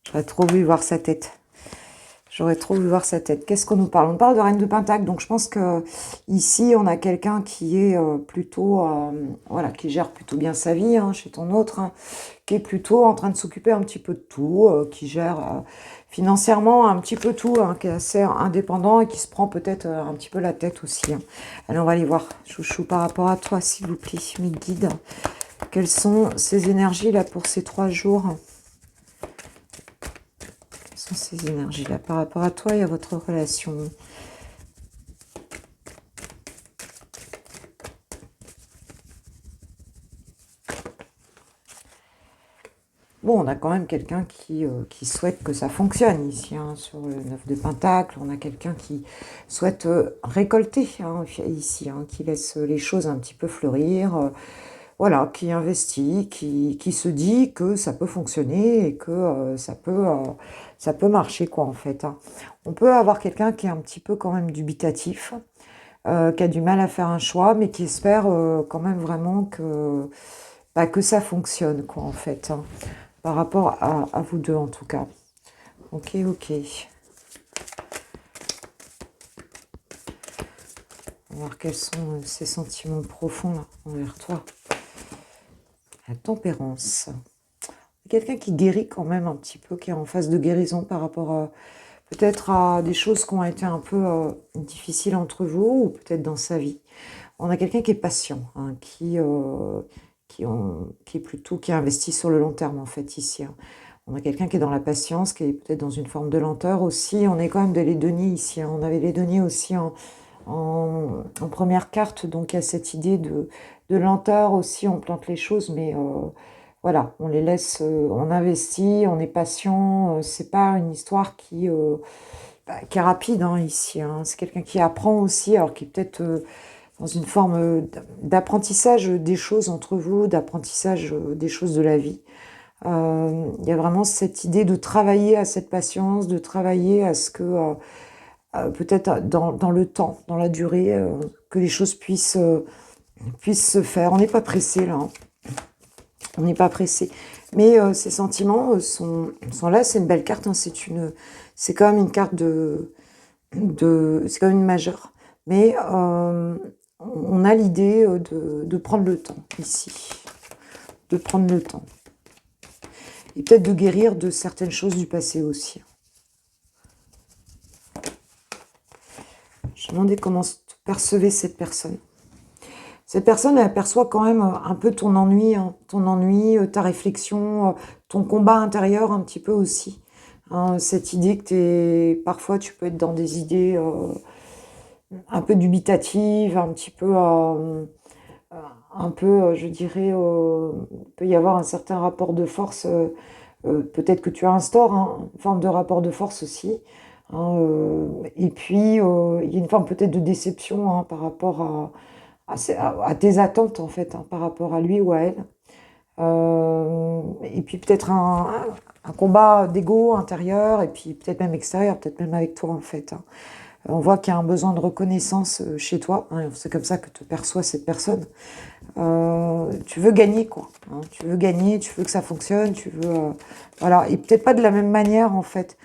J'aurais trop voulu voir sa tête. J'aurais trop voulu voir sa tête. Qu'est-ce qu'on nous parle? On parle de Reine de Pentacle, donc je pense que ici on a quelqu'un qui est plutôt, voilà, qui gère plutôt bien sa vie, hein, chez ton autre, hein, qui est plutôt en train de s'occuper un petit peu de tout, qui gère financièrement un petit peu tout, hein, qui est assez indépendant et qui se prend peut-être un petit peu la tête aussi. Hein. Allez, on va aller voir, chouchou, par rapport à toi, s'il vous plaît, mes guides. Quelles sont ces énergies là pour ces 3 jours? Ces énergies-là par rapport à toi et à votre relation. Bon, on a quand même quelqu'un qui souhaite que ça fonctionne ici, hein, sur le 9 de Pentacle. On a quelqu'un qui souhaite récolter hein, ici, hein, qui laisse les choses un petit peu fleurir. Voilà, qui investit, qui se dit que ça peut fonctionner et que ça peut marcher, quoi, en fait. Hein. On peut avoir quelqu'un qui est un petit peu quand même dubitatif, qui a du mal à faire un choix, mais qui espère quand même vraiment que ça fonctionne, quoi, en fait. Hein, par rapport à vous deux, en tout cas. Ok, ok. On va voir quels sont ces sentiments profonds, là, envers toi. La tempérance. Quelqu'un qui guérit quand même un petit peu, qui est en phase de guérison par rapport peut-être à des choses qui ont été un peu difficiles entre vous ou peut-être dans sa vie. On a quelqu'un qui est patient, hein, qui est plutôt qui investit sur le long terme en fait ici. Hein. On a quelqu'un qui est dans la patience, qui est peut-être dans une forme de lenteur aussi. On est quand même de les deniers ici. Hein. On avait les deniers aussi en première carte, donc il y a cette idée de lenteur aussi. On plante les choses, mais voilà, on les laisse, on investit, on est patient. C'est pas une histoire qui est rapide hein, ici. Hein. C'est quelqu'un qui apprend aussi, alors qui est peut-être dans une forme d'apprentissage des choses entre vous, d'apprentissage des choses de la vie. Il y a vraiment cette idée de travailler à cette patience, de travailler à ce que peut-être dans le temps, dans la durée, que les choses puissent se faire. On n'est pas pressé là, hein. On n'est pas pressé. Mais ces sentiments sont là. C'est une belle carte. Hein. C'est quand même une carte c'est quand même une majeure. Mais on a l'idée de prendre le temps ici, de prendre le temps. Et peut-être de guérir de certaines choses du passé aussi. Je me demandais comment percevait cette personne. Cette personne, elle perçoit quand même un peu ton ennui, hein, ta réflexion, ton combat intérieur un petit peu aussi. Hein, cette idée que parfois tu peux être dans des idées un peu dubitatives, je dirais, il peut y avoir un certain rapport de force. Peut-être que tu instaures hein, une forme de rapport de force aussi. Hein, et puis, il y a une forme peut-être de déception hein, par rapport à tes attentes, en fait, hein, par rapport à lui ou à elle. Et puis peut-être un combat d'ego intérieur, et puis peut-être même extérieur, peut-être même avec toi, en fait. Hein. On voit qu'il y a un besoin de reconnaissance chez toi. Hein, c'est comme ça que te perçoit cette personne. Tu veux gagner, quoi. Hein, tu veux gagner, tu veux que ça fonctionne, voilà. Et peut-être pas de la même manière, en fait.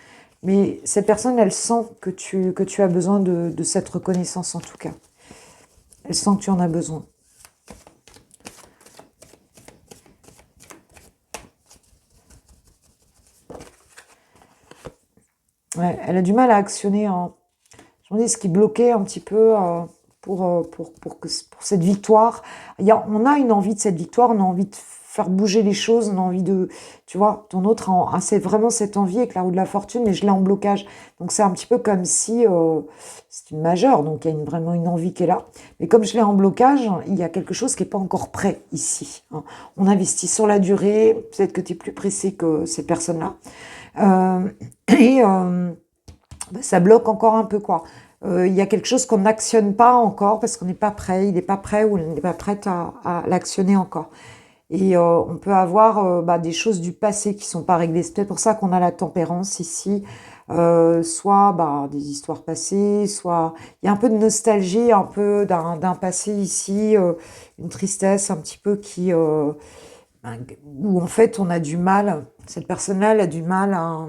Mais cette personne, elle sent que tu as besoin de cette reconnaissance, en tout cas. Elle sent que tu en as besoin. Ouais, elle a du mal à actionner. Hein. Je me dis ce qui bloquait un petit peu pour cette victoire. On a une envie de cette victoire, on a envie de faire bouger les choses, on a envie de... Tu vois, ton autre a c'est vraiment cette envie avec la roue de la fortune, mais je l'ai en blocage. Donc c'est un petit peu comme si... c'est une majeure, donc il y a vraiment une envie qui est là. Mais comme je l'ai en blocage, il y a quelque chose qui n'est pas encore prêt ici. Hein. On investit sur la durée, peut-être que tu es plus pressé que ces personnes-là. Euh, et... ça bloque encore un peu, quoi. Il y a quelque chose qu'on n'actionne pas encore parce qu'on n'est pas prêt, il n'est pas prêt ou elle n'est pas prête à l'actionner encore. Et on peut avoir des choses du passé qui sont pas réglées. C'est peut-être pour ça qu'on a la tempérance ici. Soit des histoires passées, soit il y a un peu de nostalgie, un peu d'un passé ici, une tristesse un petit peu où en fait on a du mal, cette personne-là elle a du mal à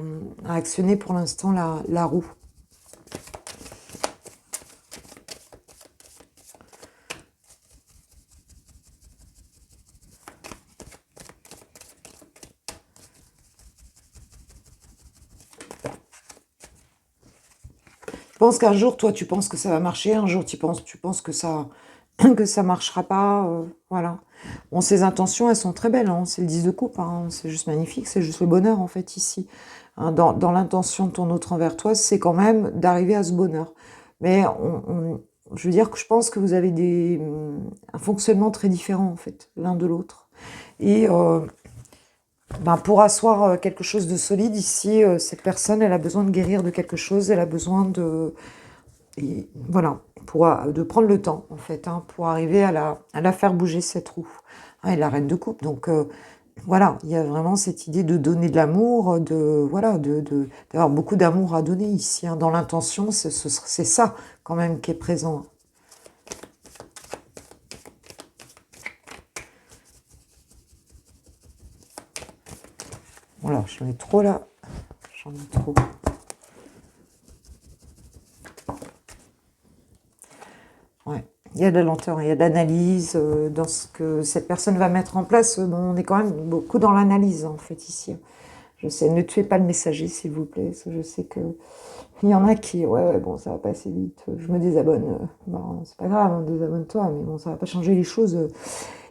actionner pour l'instant la roue. Je pense qu'un jour, toi, tu penses que ça va marcher, un jour, tu penses que ça que ça marchera pas, voilà. Bon, ses intentions, elles sont très belles, hein, c'est le 10 de coupe, hein, c'est juste magnifique, c'est juste le bonheur, en fait, ici. Hein, dans l'intention de ton autre envers toi, c'est quand même d'arriver à ce bonheur. Mais je veux dire que je pense que vous avez un fonctionnement très différent, en fait, l'un de l'autre. Et pour asseoir quelque chose de solide ici, cette personne, elle a besoin de guérir de quelque chose, elle a besoin et voilà, de prendre le temps, en fait, hein, pour arriver à la faire bouger, cette roue. Hein, et la reine de coupe, donc voilà, il y a vraiment cette idée de donner de l'amour, d'avoir beaucoup d'amour à donner ici. Hein. Dans l'intention, c'est ça, quand même, qui est présent. Voilà, j'en ai trop là. J'en ai trop. Ouais. Il y a de la lenteur, il y a de l'analyse dans ce que cette personne va mettre en place. Bon, on est quand même beaucoup dans l'analyse, en fait, ici. Je sais, ne tuez pas le messager, s'il vous plaît. Je sais que il y en a qui, ouais, bon, ça va pas assez vite. Je me désabonne. Bon, c'est pas grave, hein, désabonne-toi, mais bon, ça va pas changer les choses.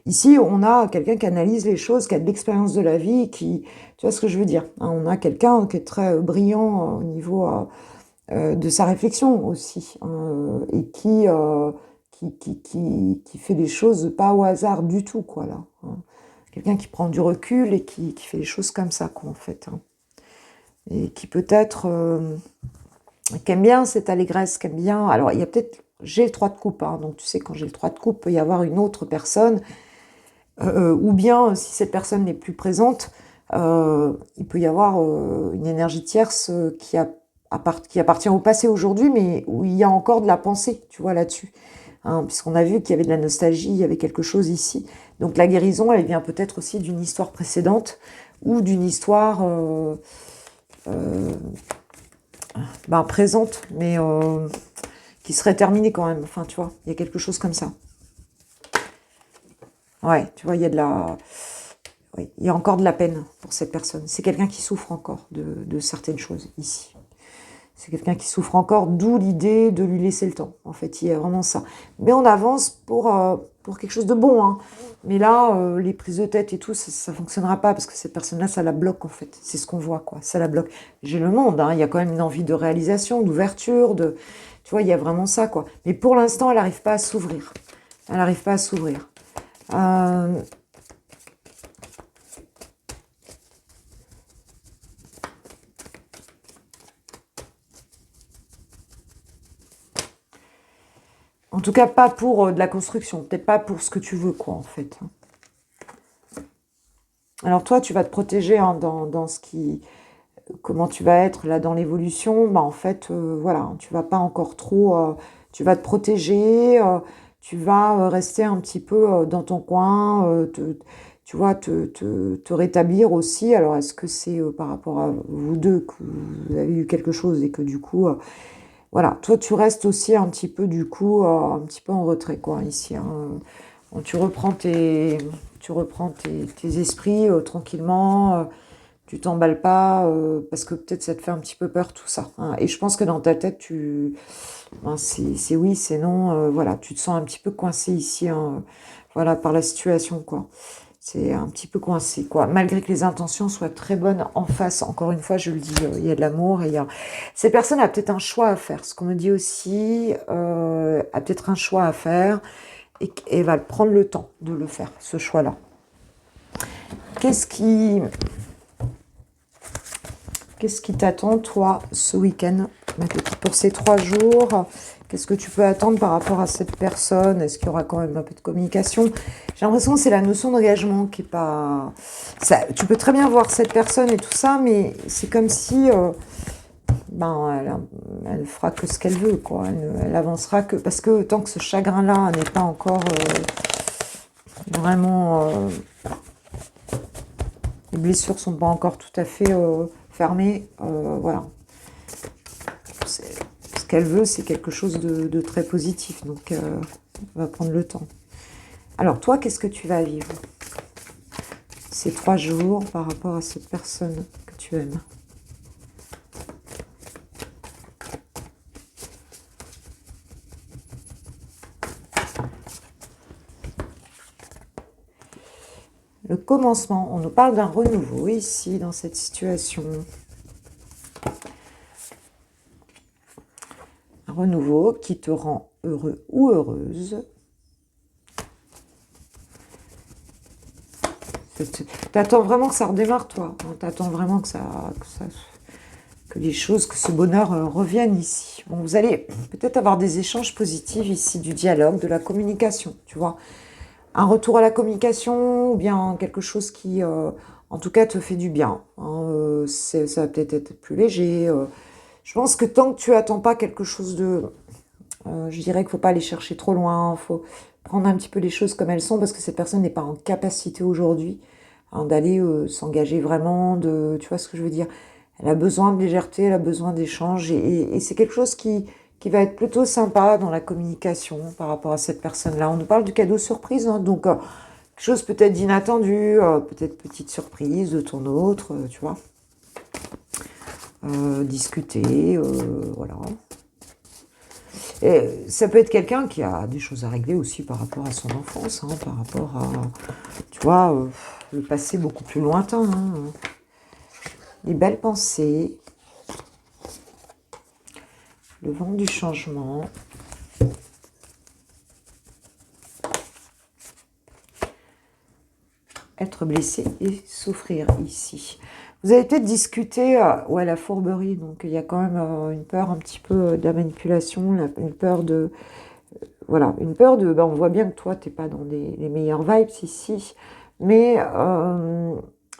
Ici, on a quelqu'un qui analyse les choses, qui a de l'expérience de la vie, tu vois ce que je veux dire. Hein, on a quelqu'un qui est très brillant au niveau de sa réflexion aussi, hein, et qui fait des choses pas au hasard du tout, quoi, là. Hein. Quelqu'un qui prend du recul et qui fait les choses comme ça, quoi, en fait. Hein. Et qui peut-être... qui aime bien cette allégresse, qui aime bien... Alors, il y a peut-être... J'ai le 3 de coupe, hein, donc tu sais, quand j'ai le 3 de coupe, il peut y avoir une autre personne, ou bien, si cette personne n'est plus présente, il peut y avoir une énergie tierce qui appartient au passé aujourd'hui, mais où il y a encore de la pensée, tu vois, là-dessus. Hein, puisqu'on a vu qu'il y avait de la nostalgie, il y avait quelque chose ici. Donc la guérison, elle vient peut-être aussi d'une histoire précédente, ou d'une histoire présente, mais qui serait terminée quand même. Enfin, tu vois, il y a quelque chose comme ça. Ouais, tu vois, il y a de la... Oui, il y a encore de la peine pour cette personne. C'est quelqu'un qui souffre encore de certaines choses ici. C'est quelqu'un qui souffre encore, d'où l'idée de lui laisser le temps. En fait, il y a vraiment ça. Mais on avance pour quelque chose de bon. Hein. Mais là, les prises de tête et tout, ça ne fonctionnera pas parce que cette personne-là, ça la bloque en fait. C'est ce qu'on voit, quoi. Ça la bloque. J'ai le monde, hein. Il y a quand même une envie de réalisation, d'ouverture, de... Tu vois, il y a vraiment ça, quoi. Mais pour l'instant, elle n'arrive pas à s'ouvrir. Elle n'arrive pas à s'ouvrir. En tout cas, pas pour de la construction. Peut-être pas pour ce que tu veux, quoi, en fait. Alors toi, tu vas te protéger hein, dans ce qui... Comment tu vas être là dans l'évolution. Bah, en fait, voilà, tu vas pas encore trop... tu vas te protéger, tu vas rester un petit peu dans ton coin, tu vois, te rétablir aussi. Alors, est-ce que c'est par rapport à vous deux que vous avez eu quelque chose et que du coup... voilà, toi tu restes aussi un petit peu du coup, un petit peu en retrait quoi ici. Hein. Tu reprends tes esprits tranquillement, tu t'emballes pas parce que peut-être ça te fait un petit peu peur tout ça. Hein. Et je pense que dans ta tête c'est oui, c'est non, voilà, tu te sens un petit peu coincé ici, hein, voilà, par la situation quoi. C'est un petit peu coincé, quoi. Malgré que les intentions soient très bonnes en face. Encore une fois, je le dis, il y a de l'amour et il y a... Cette personne a peut-être un choix à faire. Ce qu'on me dit aussi, a peut-être un choix à faire et va prendre le temps de le faire, ce choix-là. Qu'est-ce qui t'attend, toi, ce week-end, ma petite, pour ces 3 jours? Qu'est-ce que tu peux attendre par rapport à cette personne? Est-ce qu'il y aura quand même un peu de communication? J'ai l'impression que c'est la notion d'engagement qui est pas... Ça, tu peux très bien voir cette personne et tout ça, mais c'est comme si... elle fera que ce qu'elle veut, quoi. Elle avancera que... Parce que tant que ce chagrin-là n'est pas encore vraiment... les blessures sont pas encore tout à fait fermées. Voilà. Ce qu'elle veut, c'est quelque chose de très positif. Donc, elle va prendre le temps. Alors, toi, qu'est-ce que tu vas vivre ces 3 jours par rapport à cette personne que tu aimes? Le commencement, on nous parle d'un renouveau ici, dans cette situation. Un renouveau qui te rend heureux ou heureuse. T'attends vraiment que ça redémarre, toi. T'attends vraiment que les choses, que ce bonheur revienne ici. Bon, vous allez peut-être avoir des échanges positifs ici, du dialogue, de la communication, tu vois. Un retour à la communication ou bien quelque chose qui, en tout cas, te fait du bien. Hein, ça va peut-être être plus léger. Je pense que tant que tu attends pas quelque chose de... je dirais qu'il ne faut pas aller chercher trop loin. Il faut prendre un petit peu les choses comme elles sont parce que cette personne n'est pas en capacité aujourd'hui hein, d'aller s'engager vraiment. Tu vois ce que je veux dire? Elle a besoin de légèreté, elle a besoin d'échange et c'est quelque chose qui va être plutôt sympa dans la communication par rapport à cette personne-là. On nous parle du cadeau surprise, hein, donc quelque chose peut-être d'inattendu, peut-être petite surprise de ton autre, tu vois. Discuter, voilà. Et ça peut être quelqu'un qui a des choses à régler aussi par rapport à son enfance, hein, par rapport à, tu vois, le passé beaucoup plus lointain. Hein. Les belles pensées, le vent du changement. être blessé et souffrir ici. Vous avez peut-être discuté, ouais, la fourberie, donc il y a quand même une peur un petit peu de la manipulation, une peur de, voilà, une peur de, on voit bien que toi, tu n'es pas dans les meilleures vibes ici, mais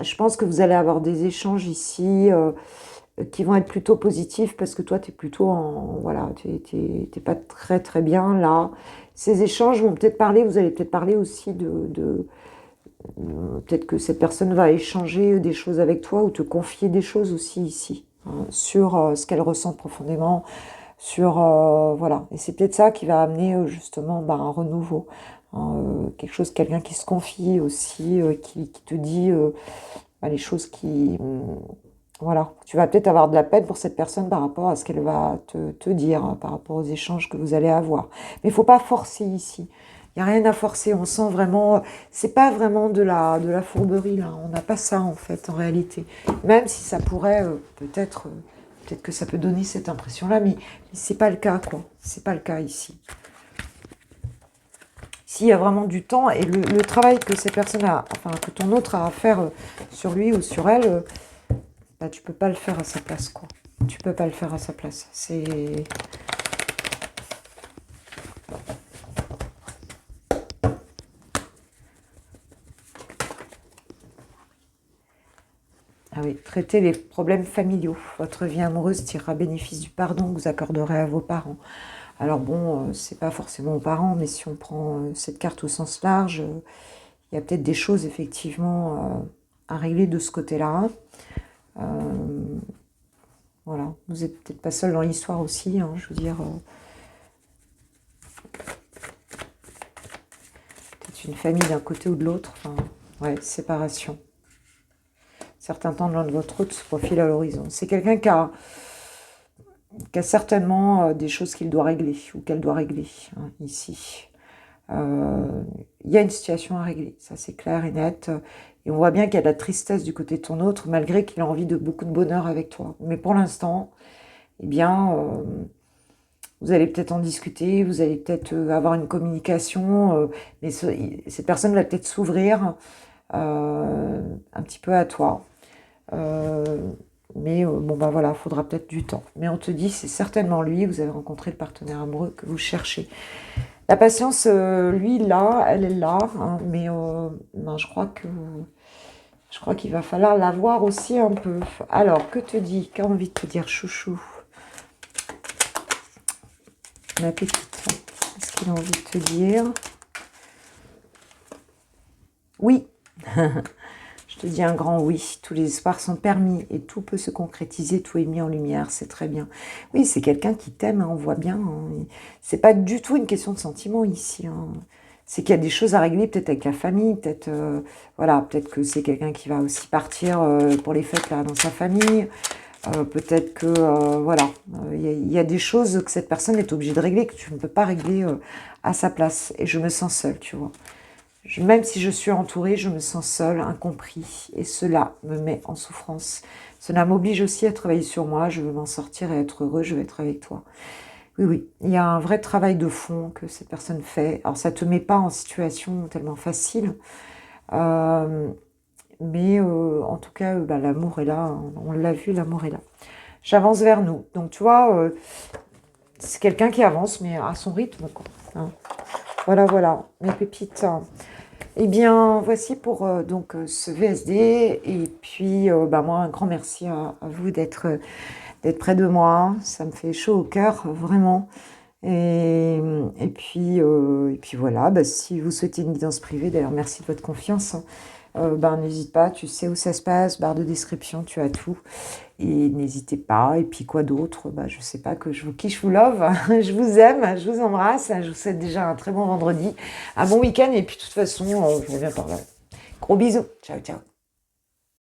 je pense que vous allez avoir des échanges ici qui vont être plutôt positifs parce que toi, tu es plutôt en, voilà, t'es pas très très bien là. Ces échanges vont peut-être parler, vous allez peut-être parler aussi peut-être que cette personne va échanger des choses avec toi ou te confier des choses aussi ici, hein, sur ce qu'elle ressent profondément, sur voilà. Et c'est peut-être ça qui va amener justement un renouveau, hein, quelque chose, quelqu'un qui se confie aussi, qui te dit les choses qui, voilà. Tu vas peut-être avoir de la peine pour cette personne par rapport à ce qu'elle va te dire, hein, par rapport aux échanges que vous allez avoir. Mais il faut pas forcer ici. Il n'y a rien à forcer, on sent vraiment, c'est pas vraiment de la fourberie là, on n'a pas ça en fait en réalité. Même si ça pourrait peut-être que ça peut donner cette impression-là, mais c'est pas le cas quoi, c'est pas le cas ici. S'il y a vraiment du temps et le travail que cette personne a, enfin que ton autre a à faire sur lui ou sur elle, tu peux pas le faire à sa place quoi. Tu peux pas le faire à sa place. C'est... Ah oui, traiter les problèmes familiaux. Votre vie amoureuse tirera bénéfice du pardon que vous accorderez à vos parents. Alors bon, c'est pas forcément aux parents, mais si on prend cette carte au sens large, il y a peut-être des choses effectivement à régler de ce côté-là. Voilà, vous n'êtes peut-être pas seul dans l'histoire aussi, hein, je veux dire. Peut-être une famille d'un côté ou de l'autre. Enfin, ouais, séparation. Certains temps de l'un de votre autre se profile à l'horizon. C'est quelqu'un qui a certainement des choses qu'il doit régler ou qu'elle doit régler hein, ici. Il y a une situation à régler, ça c'est clair et net. Et on voit bien qu'il y a de la tristesse du côté de ton autre, malgré qu'il a envie de beaucoup de bonheur avec toi. Mais pour l'instant, eh bien, vous allez peut-être en discuter, vous allez peut-être avoir une communication, mais cette personne va peut-être s'ouvrir un petit peu à toi. Mais voilà, il faudra peut-être du temps. Mais on te dit, c'est certainement lui, vous avez rencontré le partenaire amoureux que vous cherchez. La patience, lui, là, elle est là, hein, mais je crois qu'il va falloir la voir aussi un peu. Alors, que te dit, qu'a envie de te dire, chouchou? Ma petite, qu'est-ce qu'il a envie de te dire? Oui. Je te dis un grand oui, tous les espoirs sont permis et tout peut se concrétiser, tout est mis en lumière, c'est très bien. Oui, c'est quelqu'un qui t'aime, hein, on voit bien. Hein, c'est pas du tout une question de sentiment ici. Hein. C'est qu'il y a des choses à régler, peut-être avec la famille, peut-être voilà, peut-être que c'est quelqu'un qui va aussi partir pour les fêtes là dans sa famille. Peut-être que voilà, il y a des choses que cette personne est obligée de régler que tu ne peux pas régler à sa place. Et je me sens seule, tu vois. Même si je suis entourée, je me sens seule, incompris, et cela me met en souffrance. Cela m'oblige aussi à travailler sur moi, je veux m'en sortir et être heureux, je vais être avec toi. Oui, oui, il y a un vrai travail de fond que cette personne fait. Alors, ça ne te met pas en situation tellement facile, mais en tout cas, l'amour est là, hein. On l'a vu, l'amour est là. J'avance vers nous. Donc, tu vois, c'est quelqu'un qui avance, mais à son rythme, quoi. Hein. Voilà, voilà, mes pépites. Eh bien, voici pour donc ce VSD. Et puis, moi, un grand merci à vous d'être près de moi. Ça me fait chaud au cœur, vraiment. Et puis voilà, si vous souhaitez une guidance privée, d'ailleurs, merci de votre confiance. N'hésite pas, tu sais où ça se passe, barre de description, tu as tout. Et n'hésitez pas. Et puis quoi d'autre, je sais pas, que je vous kiffe, je vous love, je vous aime, je vous embrasse, je vous souhaite déjà un très bon vendredi, un bon week-end, et puis de toute façon, je reviens par là. Gros bisous, ciao, ciao.